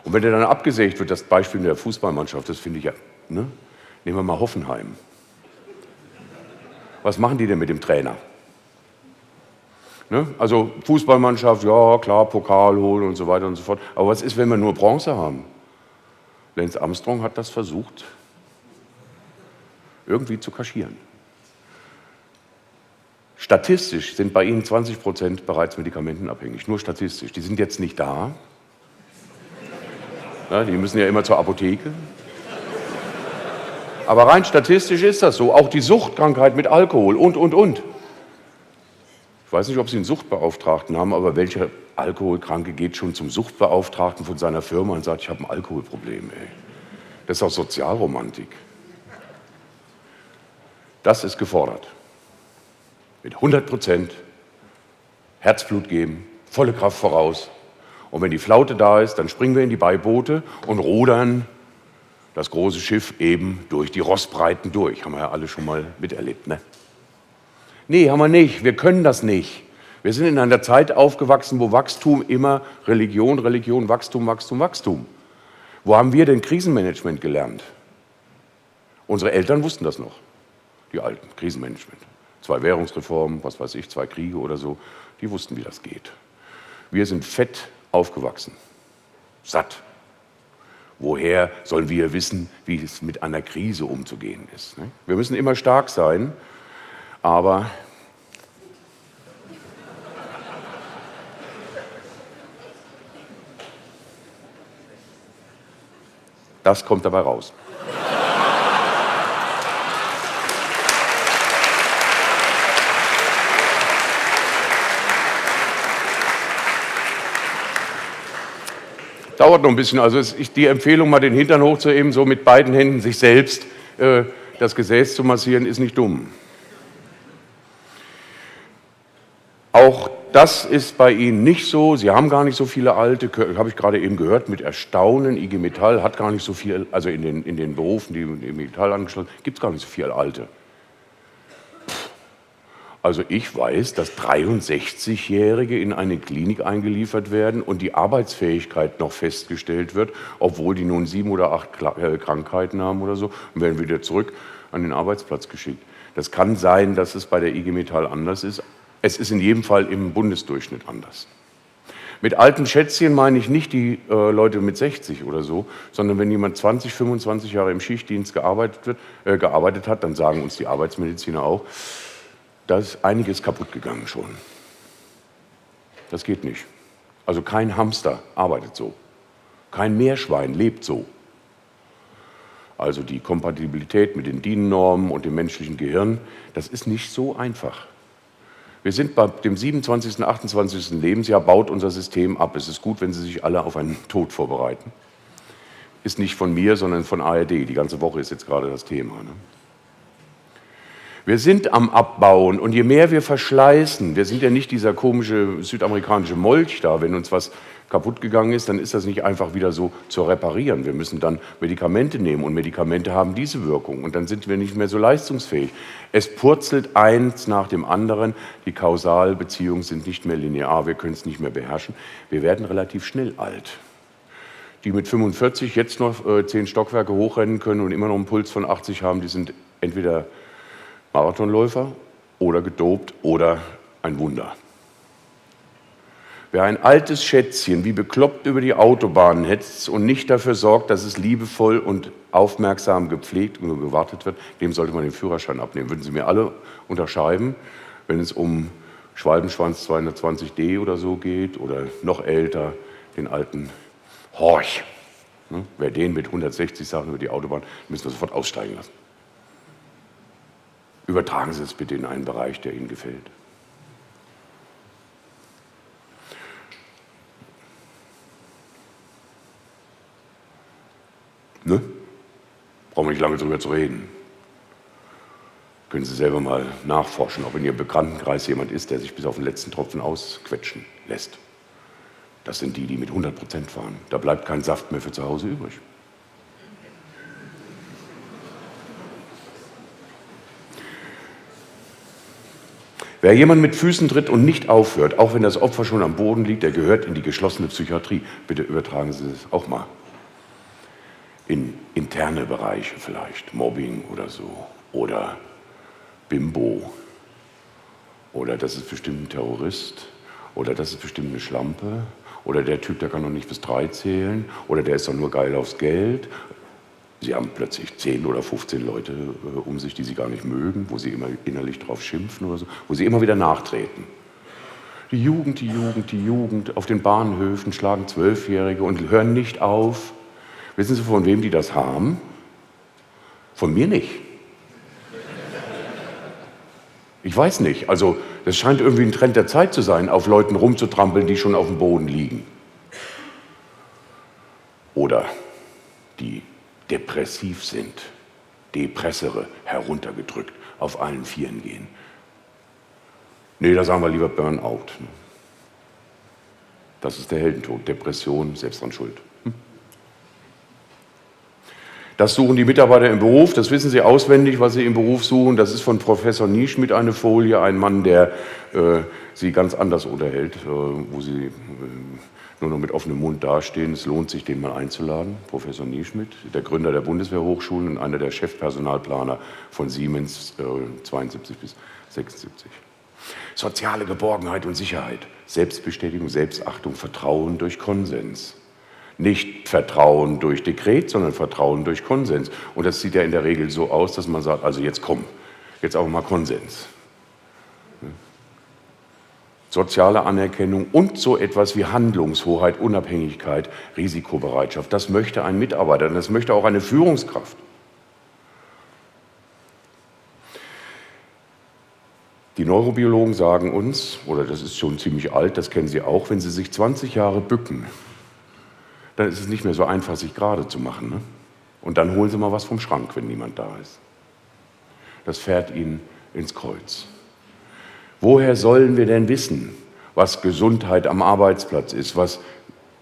Und wenn der dann abgesägt wird, das Beispiel mit der Fußballmannschaft, das finde ich ja, ne? Nehmen wir mal Hoffenheim. Was machen die denn mit dem Trainer? Ne? Also Fußballmannschaft, ja klar, Pokal holen und so weiter und so fort. Aber was ist, wenn wir nur Bronze haben? Lance Armstrong hat das versucht, irgendwie zu kaschieren. Statistisch sind bei Ihnen 20% bereits medikamentenabhängig, nur statistisch. Die sind jetzt nicht da. Ja, die müssen ja immer zur Apotheke. Aber rein statistisch ist das so. Auch die Suchtkrankheit mit Alkohol und. Ich weiß nicht, ob Sie einen Suchtbeauftragten haben, aber welcher Alkoholkranke geht schon zum Suchtbeauftragten von seiner Firma und sagt, ich habe ein Alkoholproblem, ey. Das ist auch Sozialromantik. Das ist gefordert. Mit 100% Herzblut geben, volle Kraft voraus. Und wenn die Flaute da ist, dann springen wir in die Beiboote und rudern das große Schiff eben durch die Rossbreiten durch. Haben wir ja alle schon mal miterlebt, ne? Nee, haben wir nicht. Wir können das nicht. Wir sind in einer Zeit aufgewachsen, wo Wachstum immer Religion, Wachstum. Wo haben wir denn Krisenmanagement gelernt? Unsere Eltern wussten das noch, die Alten, Krisenmanagement. 2 Währungsreformen, was weiß ich, 2 Kriege oder so, die wussten, wie das geht. Wir sind fett aufgewachsen, satt. Woher sollen wir wissen, wie es mit einer Krise umzugehen ist? Ne? Wir müssen immer stark sein, aber das kommt dabei raus. Dauert noch ein bisschen. Also die Empfehlung, mal den Hintern hochzuheben, so mit beiden Händen sich selbst das Gesäß zu massieren, ist nicht dumm. Auch das ist bei Ihnen nicht so. Sie haben gar nicht so viele Alte, habe ich gerade eben gehört, mit Erstaunen. IG Metall hat gar nicht so viel, also in den Berufen, die im Metall angeschlossen sind, gibt es gar nicht so viele Alte. Also ich weiß, dass 63-Jährige in eine Klinik eingeliefert werden und die Arbeitsfähigkeit noch festgestellt wird, obwohl die nun 7 oder 8 Krankheiten haben oder so, und werden wieder zurück an den Arbeitsplatz geschickt. Das kann sein, dass es bei der IG Metall anders ist. Es ist in jedem Fall im Bundesdurchschnitt anders. Mit alten Schätzchen meine ich nicht die Leute mit 60 oder so, sondern wenn jemand 20, 25 Jahre im Schichtdienst gearbeitet hat, dann sagen uns die Arbeitsmediziner auch, da ist einiges kaputt gegangen schon. Das geht nicht. Also kein Hamster arbeitet so. Kein Meerschwein lebt so. Also die Kompatibilität mit den DIN-Normen und dem menschlichen Gehirn, das ist nicht so einfach. Wir sind bei dem 27., 28. Lebensjahr, baut unser System ab. Es ist gut, wenn Sie sich alle auf einen Tod vorbereiten. Ist nicht von mir, sondern von ARD. Die ganze Woche ist jetzt gerade das Thema. Ne? Wir sind am Abbauen und je mehr wir verschleißen, wir sind ja nicht dieser komische südamerikanische Molch da, wenn uns was kaputt gegangen ist, dann ist das nicht einfach wieder so zu reparieren. Wir müssen dann Medikamente nehmen und Medikamente haben diese Wirkung und dann sind wir nicht mehr so leistungsfähig. Es purzelt eins nach dem anderen, die Kausalbeziehungen sind nicht mehr linear, wir können es nicht mehr beherrschen. Wir werden relativ schnell alt. Die mit 45 jetzt noch 10 Stockwerke hochrennen können und immer noch einen Puls von 80 haben, die sind entweder Marathonläufer oder gedopt oder ein Wunder. Wer ein altes Schätzchen wie bekloppt über die Autobahn hetzt und nicht dafür sorgt, dass es liebevoll und aufmerksam gepflegt und gewartet wird, dem sollte man den Führerschein abnehmen. Würden Sie mir alle unterschreiben, wenn es um Schwalbenschwanz 220D oder so geht oder noch älter, den alten Horch. Ne? Wer den mit 160 Sachen über die Autobahn, müssen wir sofort aussteigen lassen. Übertragen Sie es bitte in einen Bereich, der Ihnen gefällt. Ne? Brauchen wir nicht lange drüber zu reden. Können Sie selber mal nachforschen, ob in Ihrem Bekanntenkreis jemand ist, der sich bis auf den letzten Tropfen ausquetschen lässt. Das sind die, die mit 100% fahren. Da bleibt kein Saft mehr für zu Hause übrig. Wer jemand mit Füßen tritt und nicht aufhört, auch wenn das Opfer schon am Boden liegt, der gehört in die geschlossene Psychiatrie. Bitte übertragen Sie das auch mal. In interne Bereiche vielleicht, Mobbing oder so. Oder Bimbo. Oder das ist bestimmt ein Terrorist. Oder das ist bestimmt eine Schlampe. Oder der Typ, der kann noch nicht bis 3 zählen. Oder der ist doch nur geil aufs Geld. Sie haben plötzlich 10 oder 15 Leute um sich, die Sie gar nicht mögen, wo Sie immer innerlich drauf schimpfen oder so, wo Sie immer wieder nachtreten. Die Jugend, auf den Bahnhöfen schlagen 12-Jährige und hören nicht auf. Wissen Sie, von wem die das haben? Von mir nicht. Ich weiß nicht. Also das scheint irgendwie ein Trend der Zeit zu sein, auf Leuten rumzutrampeln, die schon auf dem Boden liegen. Oder die depressiv sind, Depressere, heruntergedrückt, auf allen Vieren gehen. Nee, da sagen wir lieber Burnout. Das ist der Heldentod, Depression, selbst dran schuld. Das suchen die Mitarbeiter im Beruf, das wissen sie auswendig, was sie im Beruf suchen. Das ist von Professor Nieschmidt eine Folie, ein Mann, der sie ganz anders unterhält, wo sie nur noch mit offenem Mund dastehen. Es lohnt sich, den mal einzuladen. Professor Nieschmidt, der Gründer der Bundeswehrhochschulen und einer der Chefpersonalplaner von Siemens 72 bis 76. Soziale Geborgenheit und Sicherheit, Selbstbestätigung, Selbstachtung, Vertrauen durch Konsens. Nicht Vertrauen durch Dekret, sondern Vertrauen durch Konsens. Und das sieht ja in der Regel so aus, dass man sagt, also jetzt komm, jetzt auch mal Konsens. Soziale Anerkennung und so etwas wie Handlungshoheit, Unabhängigkeit, Risikobereitschaft. Das möchte ein Mitarbeiter und das möchte auch eine Führungskraft. Die Neurobiologen sagen uns, oder das ist schon ziemlich alt, das kennen Sie auch, wenn Sie sich 20 Jahre bücken, dann ist es nicht mehr so einfach, sich gerade zu machen. Ne? Und dann holen Sie mal was vom Schrank, wenn niemand da ist. Das fährt Ihnen ins Kreuz. Woher sollen wir denn wissen, was Gesundheit am Arbeitsplatz ist, was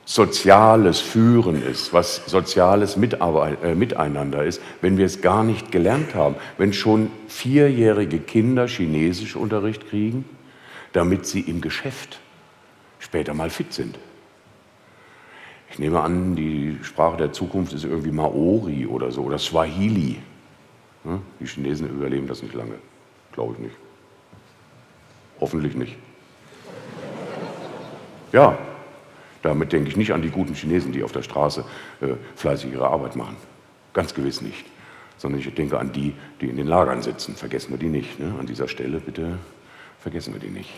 soziales Führen ist, was soziales Miteinander ist, wenn wir es gar nicht gelernt haben, wenn schon 4-jährige Kinder Chinesischunterricht kriegen, damit sie im Geschäft später mal fit sind. Ich nehme an, die Sprache der Zukunft ist irgendwie Maori oder so, oder Swahili. Die Chinesen überleben das nicht lange, glaube ich nicht. Hoffentlich nicht. Ja, damit denke ich nicht an die guten Chinesen, die auf der Straße fleißig ihre Arbeit machen. Ganz gewiss nicht. Sondern ich denke an die, die in den Lagern sitzen. Vergessen wir die nicht. Ne? An dieser Stelle bitte vergessen wir die nicht.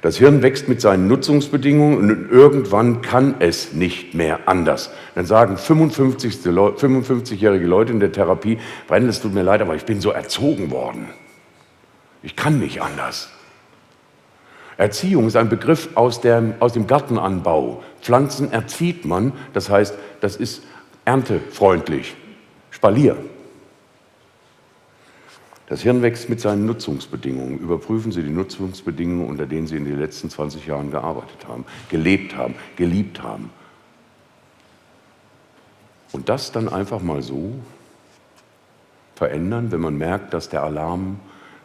Das Hirn wächst mit seinen Nutzungsbedingungen und irgendwann kann es nicht mehr anders. Dann sagen 55-jährige Leute in der Therapie, Brendel, es tut mir leid, aber ich bin so erzogen worden. Ich kann nicht anders. Erziehung ist ein Begriff aus dem Gartenanbau. Pflanzen erzieht man, das heißt, das ist erntefreundlich. Spalier. Das Hirn wächst mit seinen Nutzungsbedingungen. Überprüfen Sie die Nutzungsbedingungen, unter denen Sie in den letzten 20 Jahren gearbeitet haben, gelebt haben, geliebt haben. Und das dann einfach mal so verändern, wenn man merkt, dass der Alarm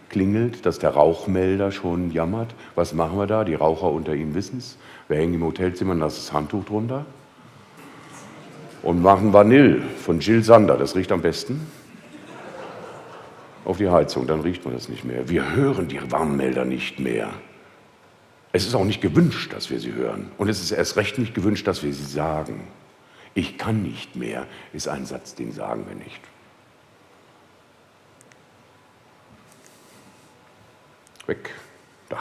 klingelt, dass der Rauchmelder schon jammert. Was machen wir da? Die Raucher unter Ihnen wissen es. Wir hängen im Hotelzimmer und lassen das Handtuch drunter. Und machen Vanille von Jill Sander, das riecht am besten, auf die Heizung, dann riecht man das nicht mehr. Wir hören die Warnmelder nicht mehr. Es ist auch nicht gewünscht, dass wir sie hören. Und es ist erst recht nicht gewünscht, dass wir sie sagen. Ich kann nicht mehr, ist ein Satz, den sagen wir nicht. Weg. Da.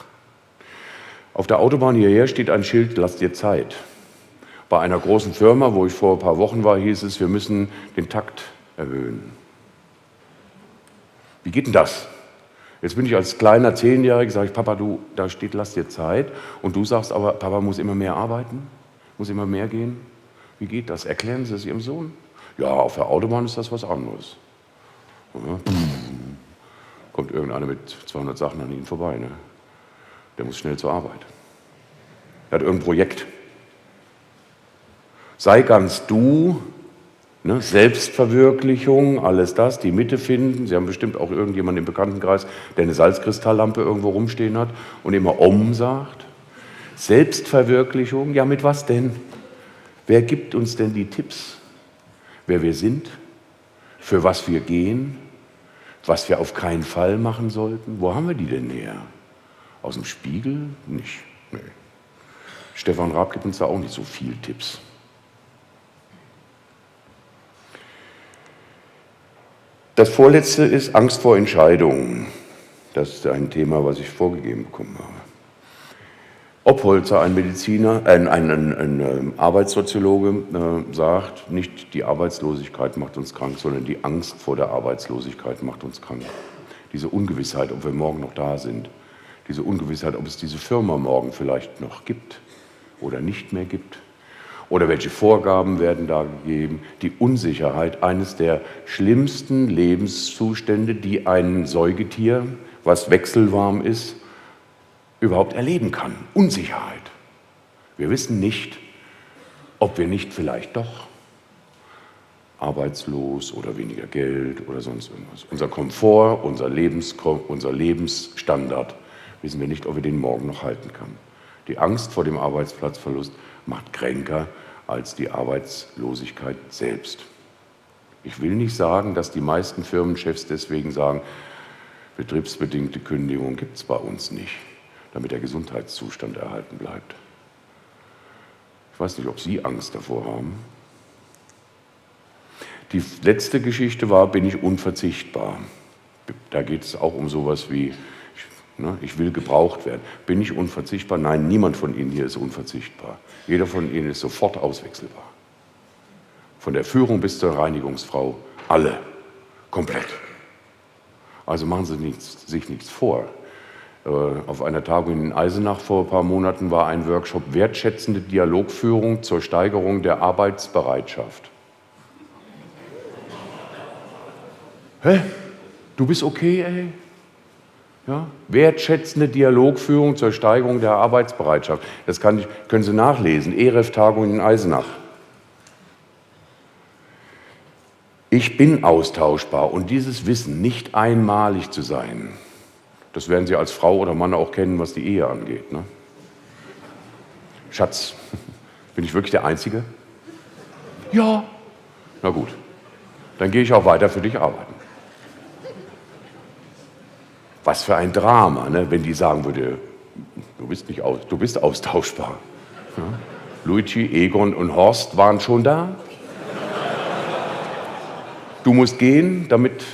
Auf der Autobahn hierher steht ein Schild, lasst dir Zeit. Bei einer großen Firma, wo ich vor ein paar Wochen war, hieß es, wir müssen den Takt erhöhen. Wie geht denn das? Jetzt bin ich als kleiner 10-Jähriger, sage ich, Papa, du, da steht, lass dir Zeit. Und du sagst aber, Papa muss immer mehr arbeiten, muss immer mehr gehen. Wie geht das? Erklären Sie es Ihrem Sohn? Ja, auf der Autobahn ist das was anderes. Ja, kommt irgendeiner mit 200 Sachen an Ihnen vorbei. Ne? Der muss schnell zur Arbeit. Er hat irgendein Projekt. Sei ganz du, ne? Selbstverwirklichung, alles das, die Mitte finden. Sie haben bestimmt auch irgendjemanden im Bekanntenkreis, der eine Salzkristalllampe irgendwo rumstehen hat und immer Om sagt. Selbstverwirklichung, ja mit was denn? Wer gibt uns denn die Tipps? Wer wir sind, für was wir gehen, was wir auf keinen Fall machen sollten? Wo haben wir die denn her? Aus dem Spiegel? Nicht. Nee. Stefan Raab gibt uns da auch nicht so viel Tipps. Das Vorletzte ist Angst vor Entscheidungen. Das ist ein Thema, was ich vorgegeben bekommen habe. Oppolzer, ein Mediziner, ein Arbeitssoziologe, sagt, nicht die Arbeitslosigkeit macht uns krank, sondern die Angst vor der Arbeitslosigkeit macht uns krank. Diese Ungewissheit, ob wir morgen noch da sind, diese Ungewissheit, ob es diese Firma morgen vielleicht noch gibt oder nicht mehr gibt, oder welche Vorgaben werden da gegeben, die Unsicherheit, eines der schlimmsten Lebenszustände, die ein Säugetier, was wechselwarm ist, überhaupt erleben kann. Unsicherheit. Wir wissen nicht, ob wir nicht vielleicht doch arbeitslos oder weniger Geld oder sonst irgendwas. Unser Komfort, unser Lebensstandard, wissen wir nicht, ob wir den morgen noch halten können. Die Angst vor dem Arbeitsplatzverlust macht kränker als die Arbeitslosigkeit selbst. Ich will nicht sagen, dass die meisten Firmenchefs deswegen sagen, betriebsbedingte Kündigung gibt es bei uns nicht, damit der Gesundheitszustand erhalten bleibt. Ich weiß nicht, ob Sie Angst davor haben. Die letzte Geschichte war, bin ich unverzichtbar? Da geht es auch um sowas wie, ich will gebraucht werden. Bin ich unverzichtbar? Nein, niemand von Ihnen hier ist unverzichtbar. Jeder von Ihnen ist sofort auswechselbar. Von der Führung bis zur Reinigungsfrau, alle, komplett. Also machen Sie sich nichts vor. Auf einer Tagung in Eisenach vor ein paar Monaten war ein Workshop wertschätzende Dialogführung zur Steigerung der Arbeitsbereitschaft. Hä? Du bist okay, ey? Ja? Wertschätzende Dialogführung zur Steigerung der Arbeitsbereitschaft. Das können Sie nachlesen, EREF-Tagung in Eisenach. Ich bin austauschbar und dieses Wissen, nicht einmalig zu sein, das werden Sie als Frau oder Mann auch kennen, was die Ehe angeht. Ne? Schatz, bin ich wirklich der Einzige? Ja. Na gut, dann gehe ich auch weiter für dich arbeiten. Was für ein Drama, ne? Wenn die sagen würde, du bist austauschbar. Ja? Luigi, Egon und Horst waren schon da. Du musst gehen, damit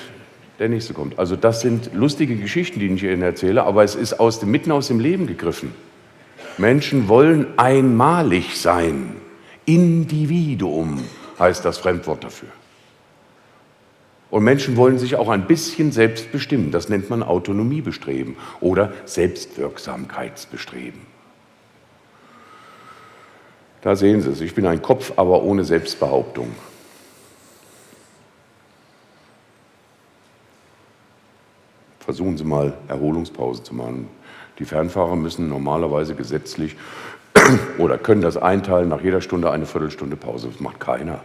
der Nächste kommt. Also das sind lustige Geschichten, die ich Ihnen erzähle, aber es ist mitten aus dem Leben gegriffen. Menschen wollen einmalig sein. Individuum heißt das Fremdwort dafür. Und Menschen wollen sich auch ein bisschen selbst bestimmen. Das nennt man Autonomiebestreben oder Selbstwirksamkeitsbestreben. Da sehen Sie es. Ich bin ein Kopf, aber ohne Selbstbehauptung. Versuchen Sie mal, Erholungspause zu machen. Die Fernfahrer müssen normalerweise gesetzlich oder können das einteilen, nach jeder Stunde eine Viertelstunde Pause. Das macht keiner.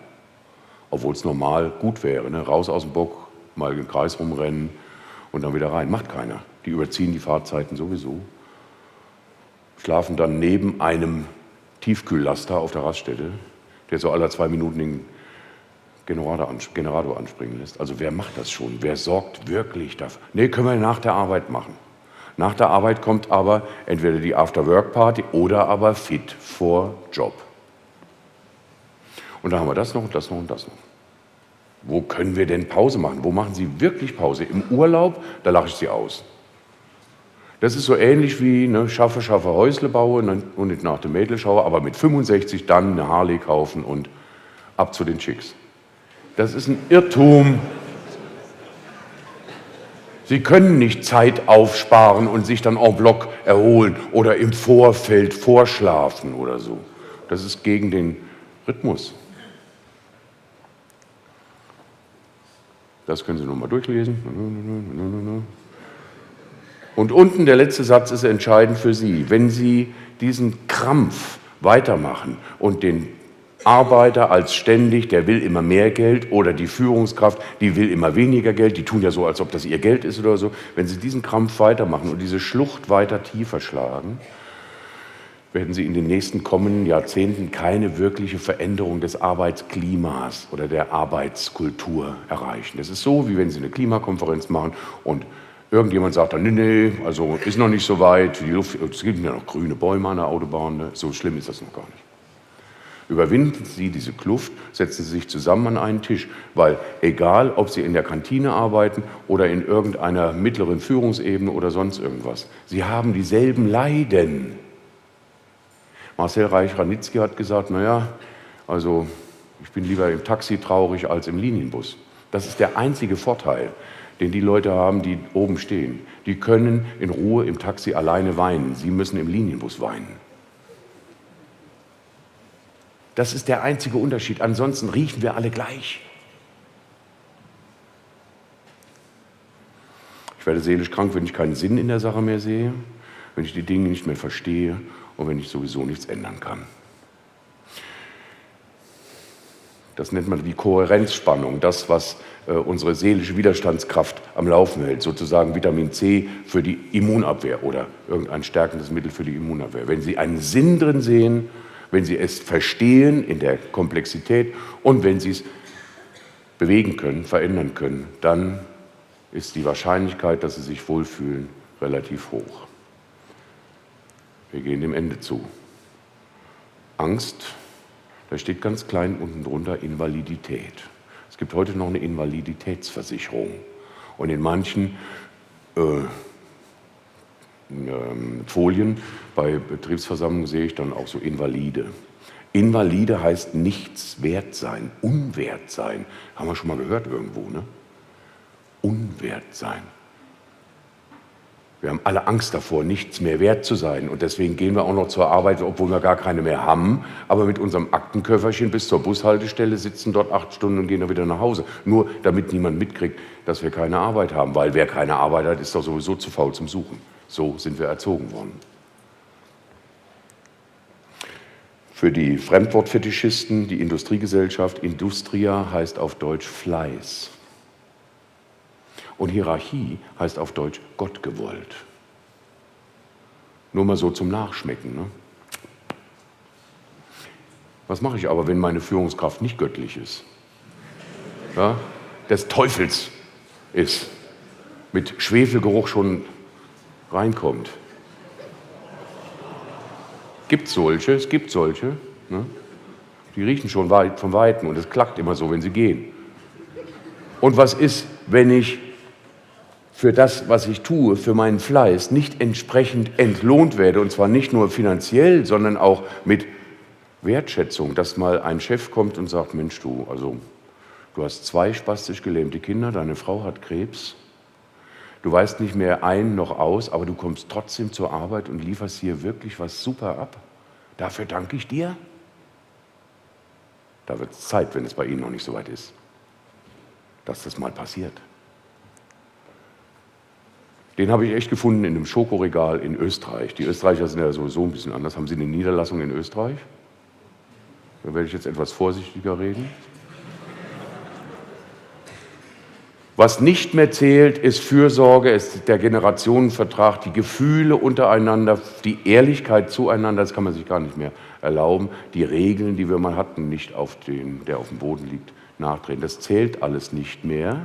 Obwohl es normal gut wäre. Ne? Raus aus dem Bock, mal im Kreis rumrennen und dann wieder rein. Macht keiner. Die überziehen die Fahrzeiten sowieso. Schlafen dann neben einem Tiefkühllaster auf der Raststätte, der so alle 2 Minuten den Generator anspringen lässt. Also wer macht das schon? Wer sorgt wirklich dafür? Nee, können wir nach der Arbeit machen. Nach der Arbeit kommt aber entweder die After-Work-Party oder aber Fit for Job. Und dann haben wir das noch und das noch und das noch. Wo können wir denn Pause machen? Wo machen Sie wirklich Pause? Im Urlaub, da lache ich Sie aus. Das ist so ähnlich wie schaffe, Häusle baue und nicht nach dem Mädel schaue, aber mit 65 dann eine Harley kaufen und ab zu den Chicks. Das ist ein Irrtum. Sie können nicht Zeit aufsparen und sich dann en bloc erholen oder im Vorfeld vorschlafen oder so. Das ist gegen den Rhythmus. Das können Sie nochmal durchlesen. Und unten der letzte Satz ist entscheidend für Sie. Wenn Sie diesen Krampf weitermachen und den Arbeiter als ständig, der will immer mehr Geld, oder die Führungskraft, die will immer weniger Geld, die tun ja so, als ob das ihr Geld ist oder so. Wenn Sie diesen Krampf weitermachen und diese Schlucht weiter tiefer schlagen, werden Sie in den nächsten kommenden Jahrzehnten keine wirkliche Veränderung des Arbeitsklimas oder der Arbeitskultur erreichen. Das ist so, wie wenn Sie eine Klimakonferenz machen und irgendjemand sagt dann, nee, also ist noch nicht so weit, die Luft, es gibt ja noch grüne Bäume an der Autobahn, ne? So schlimm ist das noch gar nicht. Überwinden Sie diese Kluft, setzen Sie sich zusammen an einen Tisch, weil egal, ob Sie in der Kantine arbeiten oder in irgendeiner mittleren Führungsebene oder sonst irgendwas, Sie haben dieselben Leiden. Marcel Reich-Ranitzky hat gesagt, naja, also ich bin lieber im Taxi traurig als im Linienbus. Das ist der einzige Vorteil, den die Leute haben, die oben stehen. Die können in Ruhe im Taxi alleine weinen. Sie müssen im Linienbus weinen. Das ist der einzige Unterschied. Ansonsten riechen wir alle gleich. Ich werde seelisch krank, wenn ich keinen Sinn in der Sache mehr sehe, wenn ich die Dinge nicht mehr verstehe und wenn ich sowieso nichts ändern kann. Das nennt man die Kohärenzspannung, das, was unsere seelische Widerstandskraft am Laufen hält, sozusagen Vitamin C für die Immunabwehr oder irgendein stärkendes Mittel für die Immunabwehr. Wenn Sie einen Sinn drin sehen, wenn Sie es verstehen in der Komplexität und wenn Sie es bewegen können, verändern können, dann ist die Wahrscheinlichkeit, dass Sie sich wohlfühlen, relativ hoch. Wir gehen dem Ende zu. Angst, da steht ganz klein unten drunter Invalidität. Es gibt heute noch eine Invaliditätsversicherung. Und in manchen Folien bei Betriebsversammlungen sehe ich dann auch so Invalide. Invalide heißt nichts wert sein, unwert sein. Haben wir schon mal gehört irgendwo, ne? Unwert sein. Wir haben alle Angst davor, nichts mehr wert zu sein. Und deswegen gehen wir auch noch zur Arbeit, obwohl wir gar keine mehr haben. Aber mit unserem Aktenköfferchen bis zur Bushaltestelle, sitzen dort 8 Stunden und gehen dann wieder nach Hause. Nur damit niemand mitkriegt, dass wir keine Arbeit haben. Weil wer keine Arbeit hat, ist doch sowieso zu faul zum Suchen. So sind wir erzogen worden. Für die Fremdwortfetischisten, die Industriegesellschaft, Industria heißt auf Deutsch Fleiß. Und Hierarchie heißt auf Deutsch Gott gewollt. Nur mal so zum Nachschmecken. Ne? Was mache ich aber, wenn meine Führungskraft nicht göttlich ist? Ja? Des Teufels ist, mit Schwefelgeruch schon reinkommt. Es gibt solche. Ne? Die riechen schon von Weitem und es klackt immer so, wenn sie gehen. Und was ist, wenn ich für das, was ich tue, für meinen Fleiß nicht entsprechend entlohnt werde, und zwar nicht nur finanziell, sondern auch mit Wertschätzung, dass mal ein Chef kommt und sagt, Mensch, du hast 2 spastisch gelähmte Kinder, deine Frau hat Krebs, du weißt nicht mehr ein noch aus, aber du kommst trotzdem zur Arbeit und lieferst hier wirklich was super ab. Dafür danke ich dir. Da wird es Zeit, wenn es bei Ihnen noch nicht so weit ist, dass das mal passiert. Den habe ich echt gefunden in einem Schokoregal in Österreich. Die Österreicher sind ja sowieso ein bisschen anders. Haben Sie eine Niederlassung in Österreich? Da werde ich jetzt etwas vorsichtiger reden. Was nicht mehr zählt, ist Fürsorge, ist der Generationenvertrag, die Gefühle untereinander, die Ehrlichkeit zueinander, das kann man sich gar nicht mehr erlauben. Die Regeln, die wir mal hatten, nicht auf den, der auf dem Boden liegt, nachdrehen. Das zählt alles nicht mehr.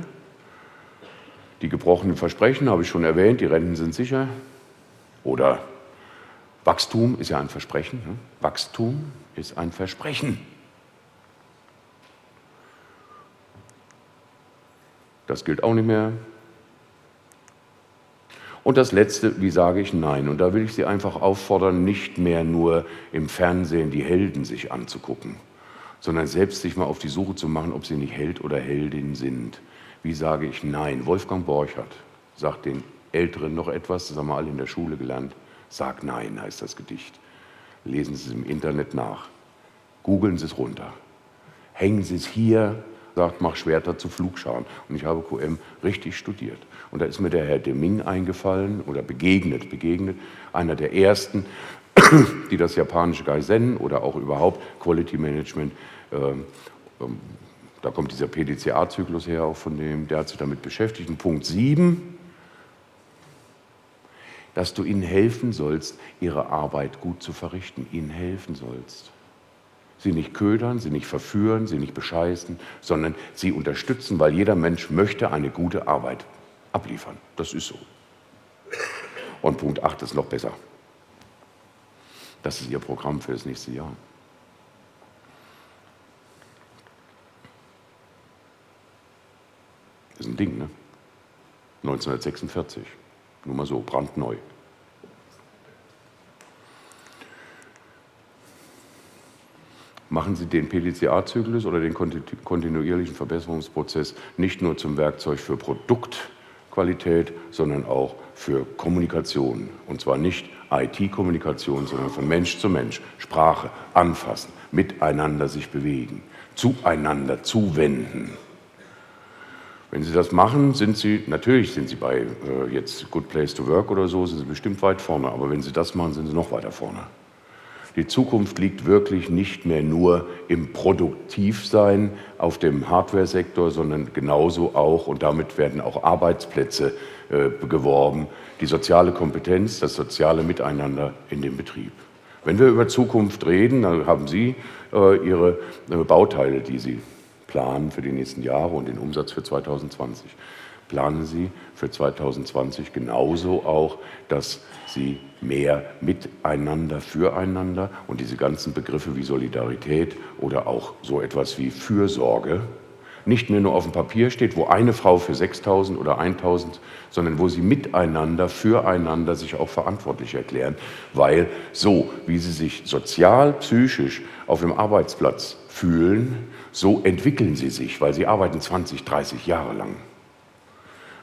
Die gebrochenen Versprechen habe ich schon erwähnt, die Renten sind sicher. Oder Wachstum ist ja ein Versprechen. Ne? Wachstum ist ein Versprechen. Das gilt auch nicht mehr. Und das Letzte, wie sage ich Nein? Und da will ich Sie einfach auffordern, nicht mehr nur im Fernsehen die Helden sich anzugucken, sondern selbst sich mal auf die Suche zu machen, ob sie nicht Held oder Heldin sind. Wie sage ich Nein? Wolfgang Borchardt sagt den Älteren noch etwas, das haben wir alle in der Schule gelernt. Sag Nein heißt das Gedicht. Lesen Sie es im Internet nach. Googeln Sie es runter. Hängen Sie es hier, sagt, mach Schwerter zu Pflugscharen. Und ich habe QM richtig studiert. Und da ist mir der Herr Deming eingefallen oder begegnet, einer der ersten, die das japanische Kaizen oder auch überhaupt Quality Management, da kommt dieser PDCA-Zyklus her, auch von dem, der hat sich damit beschäftigt. Und Punkt 7, dass du ihnen helfen sollst, ihre Arbeit gut zu verrichten, ihnen helfen sollst. Sie nicht ködern, sie nicht verführen, sie nicht bescheißen, sondern sie unterstützen, weil jeder Mensch möchte eine gute Arbeit abliefern. Das ist so. Und Punkt 8 ist noch besser. Das ist ihr Programm für das nächste Jahr. Das ist ein Ding, ne? 1946. Nur mal so, brandneu. Machen Sie den PDCA-Zyklus oder den kontinuierlichen Verbesserungsprozess nicht nur zum Werkzeug für Produktqualität, sondern auch für Kommunikation. Und zwar nicht IT-Kommunikation, sondern von Mensch zu Mensch. Sprache, anfassen, miteinander sich bewegen, zueinander zuwenden. Wenn Sie das machen, natürlich sind Sie bei jetzt Good Place to Work oder so, sind Sie bestimmt weit vorne. Aber wenn Sie das machen, sind Sie noch weiter vorne. Die Zukunft liegt wirklich nicht mehr nur im Produktivsein auf dem Hardware-Sektor, sondern genauso auch, und damit werden auch Arbeitsplätze geworben, die soziale Kompetenz, das soziale Miteinander in dem Betrieb. Wenn wir über Zukunft reden, dann haben Sie Ihre Bauteile, die Sie planen für die nächsten Jahre und den Umsatz für 2020. Planen Sie für 2020 genauso auch, dass Sie mehr miteinander, füreinander und diese ganzen Begriffe wie Solidarität oder auch so etwas wie Fürsorge nicht mehr nur auf dem Papier steht, wo eine Frau für 6.000 oder 1.000, sondern wo sie miteinander, füreinander sich auch verantwortlich erklären, weil so, wie sie sich sozial, psychisch auf dem Arbeitsplatz fühlen, so entwickeln sie sich, weil sie arbeiten 20, 30 Jahre lang.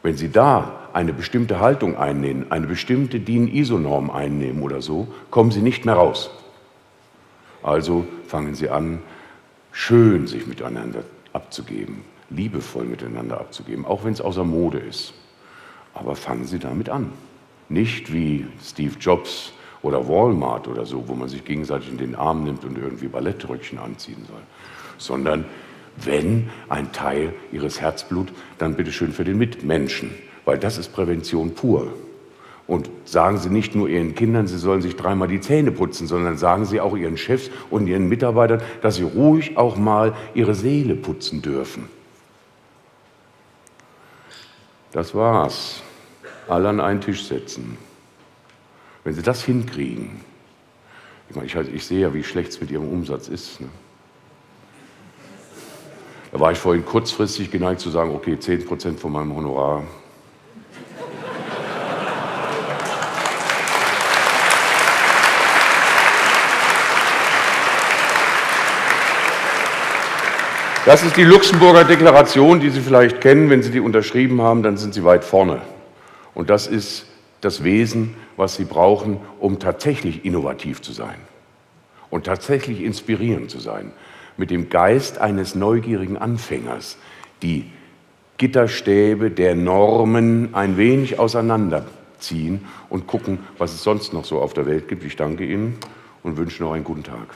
Wenn Sie da eine bestimmte Haltung einnehmen, eine bestimmte DIN-ISO-Norm einnehmen oder so, kommen Sie nicht mehr raus. Also fangen Sie an, schön sich miteinander abzugeben, liebevoll miteinander abzugeben, auch wenn es außer Mode ist. Aber fangen Sie damit an. Nicht wie Steve Jobs oder Walmart oder so, wo man sich gegenseitig in den Arm nimmt und irgendwie Ballettröckchen anziehen soll, sondern wenn ein Teil Ihres Herzblut, dann bitteschön für den Mitmenschen, weil das ist Prävention pur. Und sagen Sie nicht nur Ihren Kindern, sie sollen sich 3-mal die Zähne putzen, sondern sagen Sie auch Ihren Chefs und Ihren Mitarbeitern, dass sie ruhig auch mal ihre Seele putzen dürfen. Das war's. Alle an einen Tisch setzen. Wenn Sie das hinkriegen, ich sehe ja, wie schlecht es mit Ihrem Umsatz ist. Ne? Da war ich vorhin kurzfristig geneigt zu sagen, okay, 10% von meinem Honorar. Das ist die Luxemburger Deklaration, die Sie vielleicht kennen. Wenn Sie die unterschrieben haben, dann sind Sie weit vorne. Und das ist das Wesen, was Sie brauchen, um tatsächlich innovativ zu sein und tatsächlich inspirierend zu sein. Mit dem Geist eines neugierigen Anfängers, die Gitterstäbe der Normen ein wenig auseinanderziehen und gucken, was es sonst noch so auf der Welt gibt. Ich danke Ihnen und wünsche noch einen guten Tag.